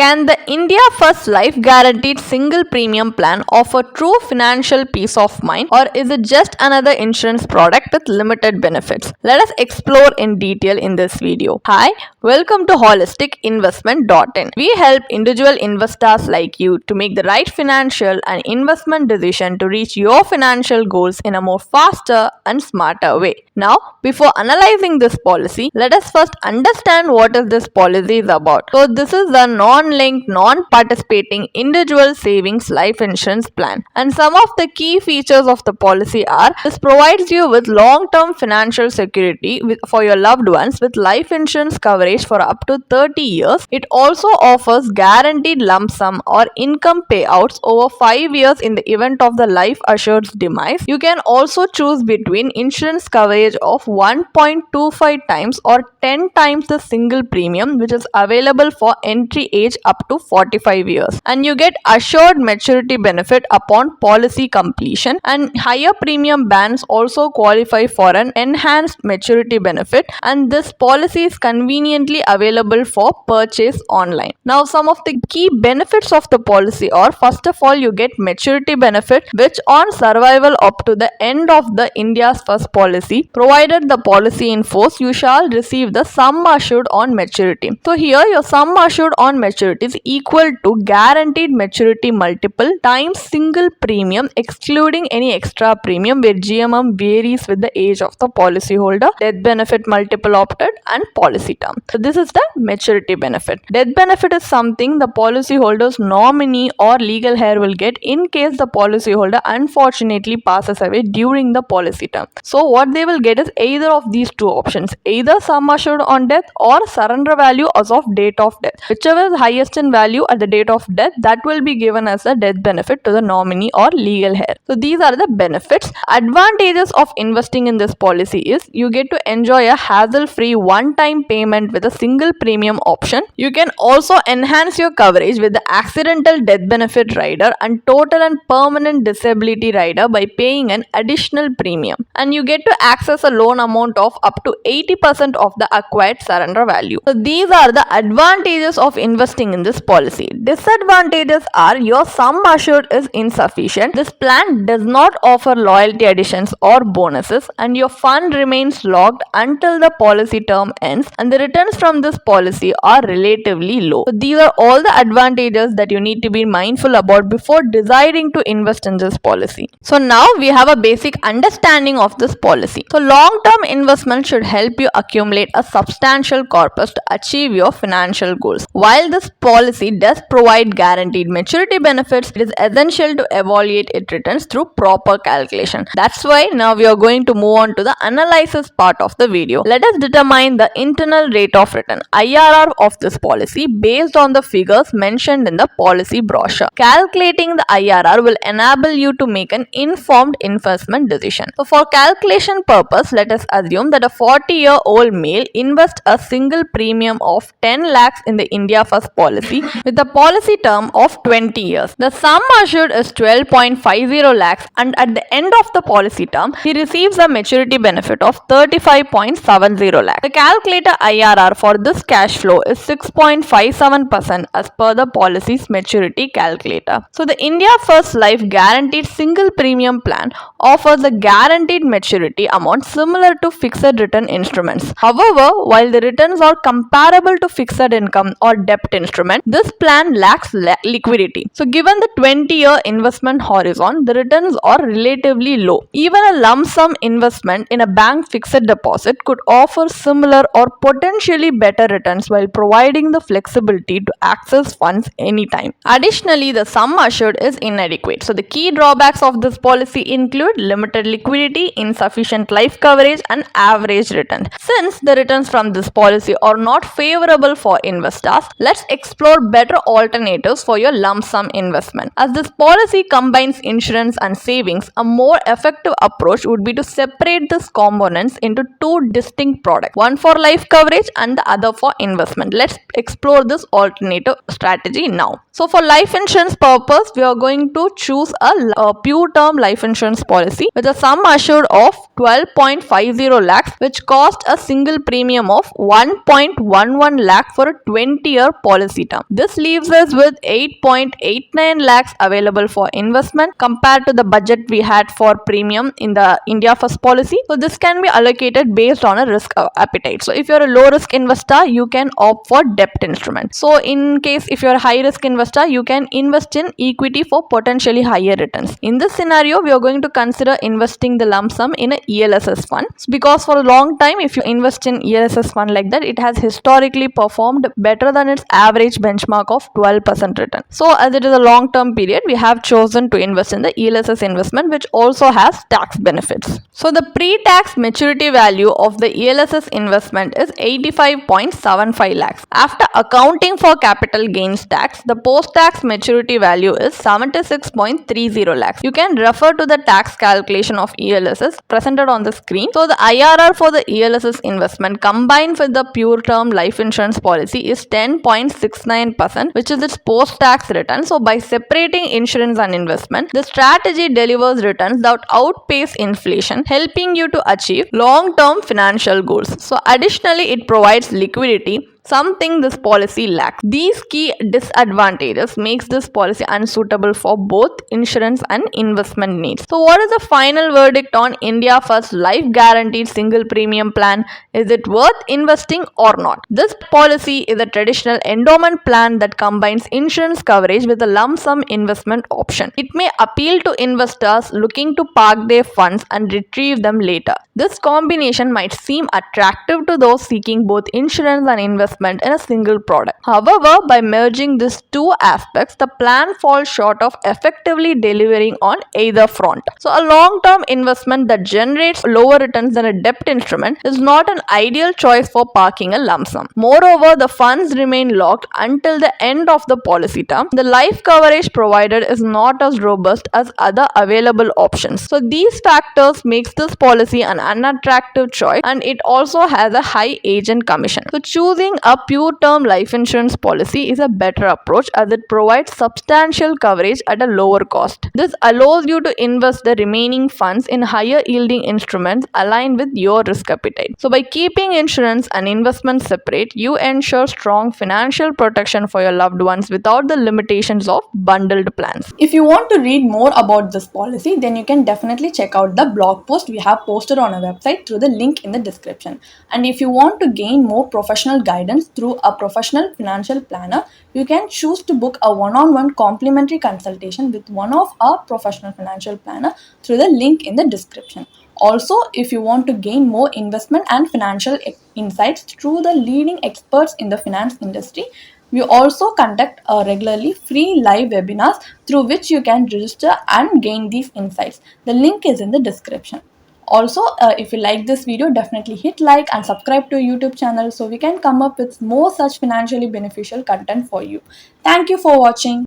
Can the India First Life Guaranteed Single Premium Plan offer true financial peace of mind, or is it just another insurance product with limited benefits? Let us explore in detail in this video. Hi, welcome to holisticinvestment.in. We help individual investors like you to make the right financial and investment decision to reach your financial goals in a more faster and smarter way. Now, before analyzing this policy, let us first understand what is this policy is about. So this is the non-linked, non-participating individual savings life insurance plan, and some of the key features of the policy are: this provides you with long-term financial security for your loved ones with life insurance coverage for up to 30 years. It also offers guaranteed lump sum or income payouts over 5 years in the event of the life assured's demise. You can also choose between insurance coverage of 1.25 times or 10 times the single premium, which is available for entry age up to 45 years, and you get assured maturity benefit upon policy completion, and higher premium bands also qualify for an enhanced maturity benefit, and this policy is conveniently available for purchase online. Now, some of the key benefits of the policy are: first of all, you get maturity benefit, which on survival up to the end of the India's First policy, provided the policy in force, you shall receive the sum assured on maturity. So here your sum assured on maturity is equal to guaranteed maturity multiple times single premium excluding any extra premium, where GMM varies with the age of the policyholder, death benefit multiple opted, and policy term. So this is the maturity benefit. Death benefit is something the policyholder's nominee or legal heir will get in case the policyholder unfortunately passes away during the policy term. So what they will get is either of these two options, either sum assured on death or surrender value as of date of death. Whichever is highest in value at the date of death, that will be given as a death benefit to the nominee or legal heir. So these are the benefits. Advantages of investing in this policy is: you get to enjoy a hassle-free one-time payment with a single premium option. You can also enhance your coverage with the accidental death benefit rider and total and permanent disability rider by paying an additional premium, and you get to access a loan amount of up to 80% of the acquired surrender value. So these are the advantages of investing in this policy. Disadvantages are: your sum assured is insufficient. This plan does not offer loyalty additions or bonuses, and your fund remains locked until the policy term ends, and the returns from this policy are relatively low. So these are all the advantages that you need to be mindful about before deciding to invest in this policy. So now we have a basic understanding of this policy. So long-term investment should help you accumulate a substantial corpus to achieve your financial goals. While this policy does provide guaranteed maturity benefits, it is essential to evaluate its returns through proper calculation. That's why now we are going to move on to the analysis part of the video. Let us determine the internal rate of return (IRR) of this policy based on the figures mentioned in the policy brochure. Calculating the IRR will enable you to make an informed investment decision. So for calculation purpose, let us assume that a 40-year-old male invests a single premium of 10 lakhs in the India First policy with a policy term of 20 years. The sum assured is 12.50 lakhs, and at the end of the policy term, he receives a maturity benefit of 35.70 lakhs. The calculator IRR for this cash flow is 6.57% as per the policy's maturity calculator. So the India First Life Guaranteed Single Premium Plan offers a guaranteed maturity amount similar to fixed return instruments. However, while the returns are comparable to fixed income or debt instrument, this plan lacks liquidity. So given the 20-year investment horizon, the returns are relatively low. Even a lump sum investment in a bank fixed deposit could offer similar or potentially better returns while providing the flexibility to access funds anytime. Additionally, the sum assured is inadequate. So the key drawbacks of this policy include limited liquidity, insufficient life coverage, and average returns. Since the returns from this policy are not favorable for investors, let's explore better alternatives for your lump sum investment. As this policy combines insurance and savings, a more effective approach would be to separate these components into two distinct products, one for life coverage and the other for investment. Let's explore this alternative strategy now. So for life insurance purpose, we are going to choose a pure term life insurance policy with a sum assured of 12.50 lakhs, which cost a single premium of 1.11 lakh for a 20-year policy policy term. This leaves us with 8.89 lakhs available for investment compared to the budget we had for premium in the India First policy. So this can be allocated based on a risk appetite. So if you're a low risk investor, you can opt for debt instrument. So in case if you're a high risk investor, you can invest in equity for potentially higher returns. In this scenario, we are going to consider investing the lump sum in a ELSS fund, because for a long time, if you invest in ELSS fund like that, it has historically performed better than its average benchmark of 12% return. So as it is a long term period, we have chosen to invest in the ELSS investment, which also has tax benefits. So the pre-tax maturity value of the ELSS investment is 85.75 lakhs. After accounting for capital gains tax, the post-tax maturity value is 76.30 lakhs. You can refer to the tax calculation of ELSS presented on the screen. So the IRR for the ELSS investment combined with the pure term life insurance policy is 10.69%, which is its post-tax return. So by separating insurance and investment, the strategy delivers returns that outpace inflation, helping you to achieve long-term financial goals. So additionally, it provides liquidity, something this policy lacks. These key disadvantages makes this policy unsuitable for both insurance and investment needs. So what is the final verdict on India First Life Guaranteed Single Premium Plan? Is it worth investing or not? This policy is a traditional endowment plan that combines insurance coverage with a lump sum investment option. It may appeal to investors looking to park their funds and retrieve them later. This combination might seem attractive to those seeking both insurance and investment in a single product. However, by merging these two aspects, the plan falls short of effectively delivering on either front. So a long-term investment that generates lower returns than a debt instrument is not an ideal choice for parking a lump sum. Moreover, the funds remain locked until the end of the policy term. The life coverage provided is not as robust as other available options. So these factors makes this policy an unattractive choice, and it also has a high agent commission. So choosing a pure term life insurance policy is a better approach as it provides substantial coverage at a lower cost. This allows you to invest the remaining funds in higher yielding instruments aligned with your risk appetite. So by keeping insurance and investment separate, you ensure strong financial protection for your loved ones without the limitations of bundled plans. If you want to read more about this policy, then you can definitely check out the blog post we have posted on our website through the link in the description. And if you want to gain more professional guidance through a professional financial planner, you can choose to book a one-on-one complimentary consultation with one of our professional financial planner through the link in the description. Also, if you want to gain more investment and financial insights through the leading experts in the finance industry, we also conduct regularly free live webinars through which you can register and gain these insights. The link is in the description. Also, if you like this video, definitely hit like and subscribe to our YouTube channel so we can come up with more such financially beneficial content for you. Thank you for watching.